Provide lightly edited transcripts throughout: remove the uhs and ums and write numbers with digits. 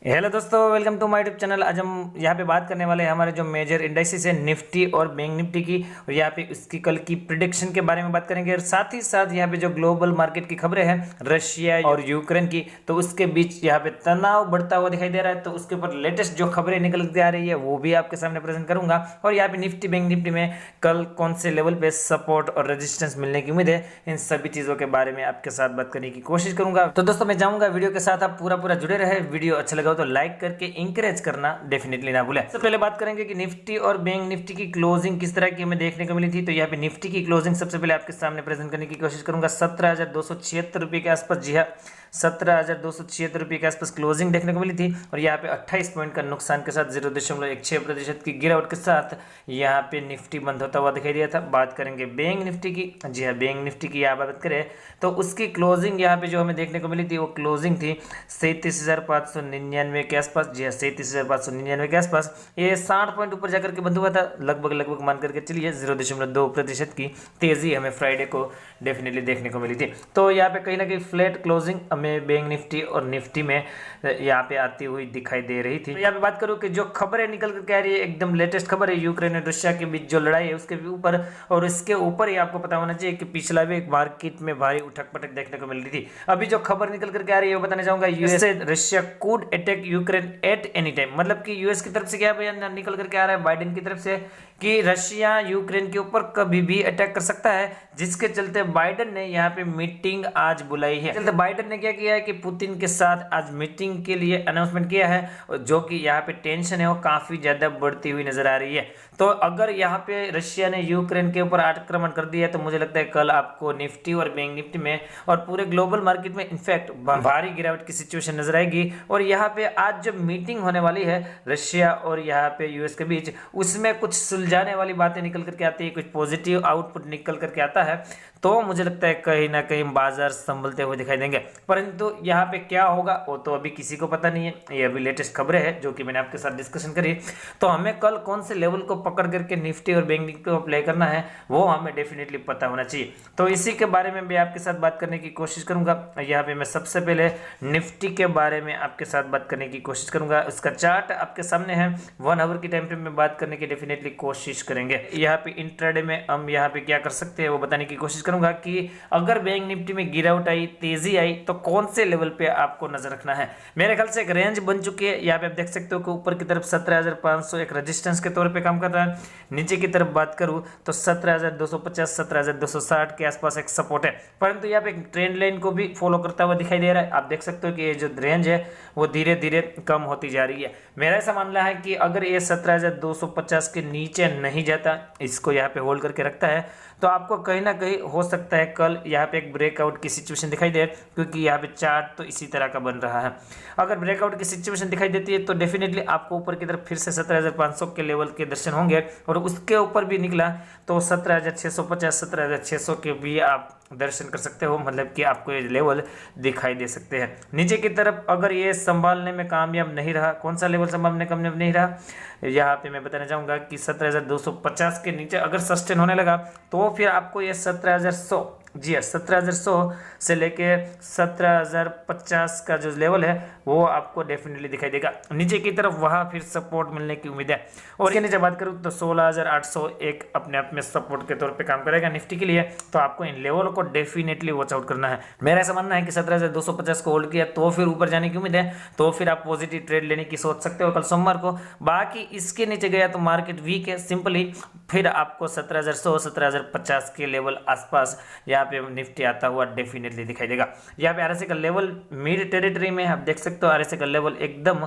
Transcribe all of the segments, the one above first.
Hello दोस्तों, welcome to my YouTube channel. आज हम यहाँ पे बात करने वाले हैं हमारे जो मेजर इंडेक्सेस है निफ्टी और बैंक निफ्टी की, और यहाँ पे उसकी कल की प्रिडिक्शन के बारे में बात करेंगे। और साथ ही साथ यहाँ पे जो ग्लोबल मार्केट की खबरें हैं रशिया और यूक्रेन की, तो उसके बीच यहाँ पे तनाव बढ़ता हुआ दिखाई दे रहा है। तो उसके ऊपर लेटेस्ट जो खबरें निकल के आ रही है वो भी आपके सामने प्रेजेंट करूंगा। और यहाँ पे निफ्टी बैंक निफ्टी में कल कौन से लेवल पे सपोर्ट और रेजिस्टेंस मिलने की उम्मीद है, इन सभी चीजों के बारे में आपके साथ बात करने की कोशिश करूंगा। तो दोस्तों मैं चाहूंगा वीडियो के साथ आप पूरा जुड़े रहे। वीडियो अच्छा लगा तो लाइक करके इंकरेज करना डेफिनेटली ना भूलें। सबसे पहले बात करेंगे कि निफ्टी और बैंक निफ्टी की क्लोजिंग किस तरह की हमें देखने को मिली थी। तो यहाँ पे निफ्टी की क्लोजिंग सबसे पहले आपके सामने प्रेजेंट करने की कोशिश करूंगा। 17,276 रुपये के आसपास, जी हाँ 17,276 रुपये के आसपास क्लोजिंग देखने को मिली थी। और यहाँ पे 28 पॉइंट का नुकसान के साथ 0.16% की गिरावट के साथ यहाँ पे निफ्टी बंद होता हुआ दिखाई दिया था। बात करेंगे बैंक निफ्टी की, जी हाँ बैंक निफ्टी की यहाँ बात करें तो उसकी क्लोजिंग यहाँ पे जो हमें देखने को मिली थी वो क्लोजिंग थी 37,599 के आसपास, जी हाँ 37,599 के आसपास। ये 60 पॉइंट ऊपर जाकर के बंद हुआ था। लगभग मान करके चलिए 0.2% की तेजी हमें फ्राइडे को डेफिनेटली देखने को मिली थी। तो यहाँ पे कहीं ना कहीं फ्लैट क्लोजिंग हमें बैंक निफ्टी और निफ्टी में यहाँ पे आती हुई दिखाई दे रही थी। तो यहाँ पे बात करूँ कि जो खबरें निकल कर आ रही है, एकदम लेटेस्ट खबर है यूक्रेन और रशिया के बीच जो लड़ाई है उसके ऊपर। और इसके ऊपर ही आपको पता होना चाहिए कि पिछला भी एक मार्केट में भारी उठक पटक देखने को मिल रही थी। अभी जो खबर निकल करके आ रही है वो बताना चाहूंगा, US Russia could attack Ukraine at any time. मतलब कि यूएस की तरफ से क्या बयान निकल करके आ रहा है बाइडेन की तरफ से कि रशिया यूक्रेन के ऊपर कभी भी अटैक कर सकता है, जिसके चलते बाइडेन ने यहाँ पे मीटिंग आज बुलाई है। चलते बाइडेन ने क्या किया है कि पुतिन के साथ आज मीटिंग के लिए अनाउंसमेंट किया है, जो कि यहाँ पे टेंशन है वो काफी ज्यादा बढ़ती हुई नजर आ रही है। तो अगर यहाँ पे रशिया ने यूक्रेन के ऊपर आक्रमण कर दिया तो मुझे लगता है कल आपको निफ्टी और बैंक निफ्टी में और पूरे ग्लोबल मार्केट में इनफैक्ट भारी गिरावट की सिचुएशन नजर आएगी। और यहाँ पे आज जब मीटिंग होने वाली है रशिया और यहाँ पे यूएस के बीच, उसमें कुछ सुलझाने वाली बातें निकल करके आती है, कुछ पॉजिटिव आउटपुट निकल करके आता है, तो मुझे लगता है कहीं ना कहीं बाजार संभलते हुए दिखाई देंगे। परंतु यहाँ पे क्या होगा वो तो अभी किसी को पता नहीं है। ये अभी लेटेस्ट खबरें हैं जो कि मैंने आपके साथ डिस्कशन करी। तो हमें कल कौन से लेवल को पकड़ करके निफ्टी और बैंक निफ्टी को प्ले करना है वो हमें डेफिनेटली पता होना चाहिए। तो इसी के बारे में भी आपके साथ बात करने की कोशिश करूंगा। यहाँ पे मैं सबसे पहले निफ्टी के बारे में आपके साथ बात करने की कोशिश करूंगा। उसका चार्ट आपके सामने है, 1 आवर की टाइम फ्रेम में बात करने की डेफिनेटली कोशिश करेंगे। यहाँ पे इंट्राडे में हम यहाँ पे क्या कर सकते हैं वो बताने की कोशिश करूंगा कि अगर बैंक निफ्टी में गिरावट आई, तेजी आई, तो कौन से लेवल पे आपको नजर रखना है। मेरे ख्याल से एक रेंज बन चुकी है। यहाँ पे आप देख सकते हो कि ऊपर की तरफ 17,500 एक रेजिस्टेंस के तौर पे काम कर रहा है। नीचे की तरफ बात करूं तो 17,250 17,260 के आसपास एक सपोर्ट है। परंतु यहाँ पे एक ट्रेंड लाइन को भी फॉलो करता हुआ दिखाई दे रहा है। आप देख सकते हो कि ये जो रेंज है वो धीरे धीरे कम होती जा रही है। मेरा ऐसा मानना है कि अगर ये 17,250 के नीचे नहीं जाता, इसको यहाँ पे होल्ड करके रखता है, तो आपको कहीं ना कहीं हो सकता है कल यहाँ पे एक ब्रेकआउट की सिचुएशन दिखाई दे, क्योंकि यहाँ पे चार्ट तो इसी तरह का बन रहा है। अगर ब्रेकआउट की सिचुएशन दिखाई देती है तो डेफिनेटली आपको ऊपर की तरफ फिर से 17,500 के लेवल के दर्शन होंगे। और उसके ऊपर भी निकला तो 17,650 17,600 के भी आप दर्शन कर सकते हो। मतलब कि आपको ये लेवल दिखाई दे सकते हैं। नीचे की तरफ अगर ये संभालने में कामयाब नहीं रहा, कौन सा लेवल संभालने में कामयाब नहीं रहा, यहाँ पे मैं बताना चाहूंगा कि 17,250 के नीचे अगर सस्टेन होने लगा तो फिर आपको ये 17,100, जी हाँ 17,100 से लेके 17,050 का जो लेवल है वो आपको डेफिनेटली दिखाई देगा। नीचे की तरफ वहां फिर सपोर्ट मिलने की उम्मीद है। और इसके नीचे बात करूं तो 16,800 एक अपने आप में सपोर्ट के तौर पे काम करेगा निफ्टी के लिए। तो आपको इन लेवल को डेफिनेटली वॉच आउट करना है। मेरा ऐसा मानना है कि 17,250 को होल्ड किया तो फिर ऊपर जाने की उम्मीद है, तो फिर आप पॉजिटिव ट्रेड लेने की सोच सकते हो कल सोमवार को। बाकी इसके नीचे गया तो मार्केट वीक है सिंपली, फिर आपको 17,100 17,050 के लेवल आसपास यहाँ पे निफ्टी आता हुआ डेफिनेटली दिखाई देगा। यहाँ पे आरएसआई का लेवल मिड टेरिटरी में आप देख सकते हो। आरएसआई का लेवल एकदम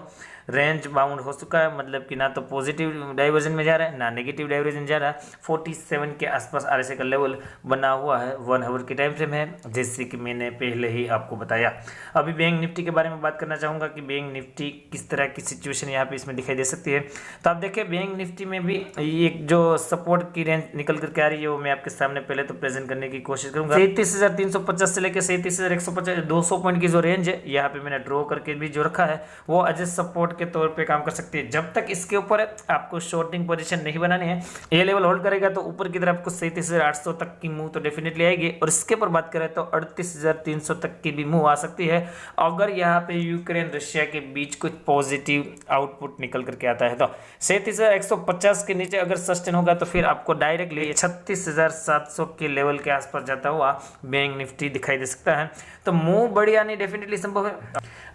रेंज बाउंड हो चुका है, मतलब कि ना तो पॉजिटिव डाइवर्जन में जा रहा है ना नेगेटिव डाइवर्जन जा रहा है। 47 के आसपास आरएसआई का लेवल बना हुआ है। 1 आवर की टाइम फ्रेम है, जैसे कि मैंने पहले ही आपको बताया। अभी बैंक निफ्टी के बारे में बात करना चाहूंगा कि बैंक निफ्टी किस तरह की सिचुएशन यहाँ पे इसमें दिखाई दे सकती है। तो आप देखिए बैंक निफ्टी में भी एक जो सपोर्ट की रेंज निकल करके आ रही है वो मैं आपके सामने पहले तो प्रेजेंट करने की कोशिश करूंगा। 37,350 से लेकर 37,150 200 पॉइंट की जो रेंज है यहाँ पे मैंने ड्रॉ करके भी जो रखा है वो एज ए सपोर्ट के तौर पे काम कर सकती है। जब तक इसके ऊपर आपको शॉर्टिंग पोजीशन नहीं बनानी है, ये लेवल होल्ड करेगा तो ऊपर की तरफ आपको 37,800 तक की मूव तो डेफिनेटली आएगी। और इसके ऊपर बात करें तो 38,300 तक की भी मूव आ सकती है अगर यहाँ पे यूक्रेन रशिया के बीच कुछ पॉजिटिव आउटपुट निकल करके आता है। तो 37,150 के नीचे अगर सस्टेन होगा तो फिर आपको डायरेक्टली 36,700 के लेवल के आसपास जाता हुआ बैंक निफ्टी दिखाई दे सकता है। तो मूव बड़ी आनी डेफिनेटली संभव है।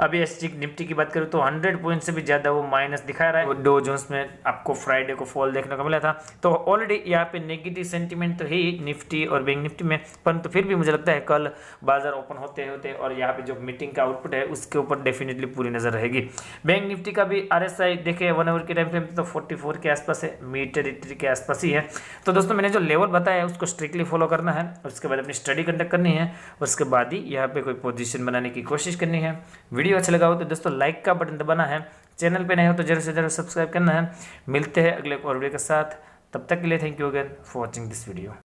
अभी एसजी निफ्टी की बात करूँ तो 100 पॉइंट से भी ज्यादा वो माइनस दिखा रहा है। डो जोन्स में आपको फ्राइडे को फॉल देखने को मिला था, तो ऑलरेडी यहाँ पे नेगेटिव सेंटीमेंट तो है निफ्टी और बैंक निफ्टी में, परंतु फिर भी मुझे लगता है कल बाजार ओपन होते होते और यहाँ पे जो मीटिंग का आउटपुट है उसके ऊपर डेफिनेटली पूरी नजर रहेगी। बैंक निफ्टी का भी RSI देखे 1 आवर के टाइम फ्रेम तो 44 के आसपास है, मिड टेरिटरी के आसपास ही है। तो दोस्तों मैंने जो लेवल बताया है उसको स्ट्रिक्टली फॉलो करना है, उसके बाद अपनी स्टडी कंडक्ट करनी है, उसके बाद ही यहाँ पे कोई पोजीशन बनाने की कोशिश करनी है। वीडियो अच्छा लगा हो तो दोस्तों लाइक का बटन दबाना है, चैनल पे नए हो तो जरूर से जरूर सब्सक्राइब करना है। मिलते हैं अगले वीडियो के साथ, तब तक के लिए thank you again for watching this video.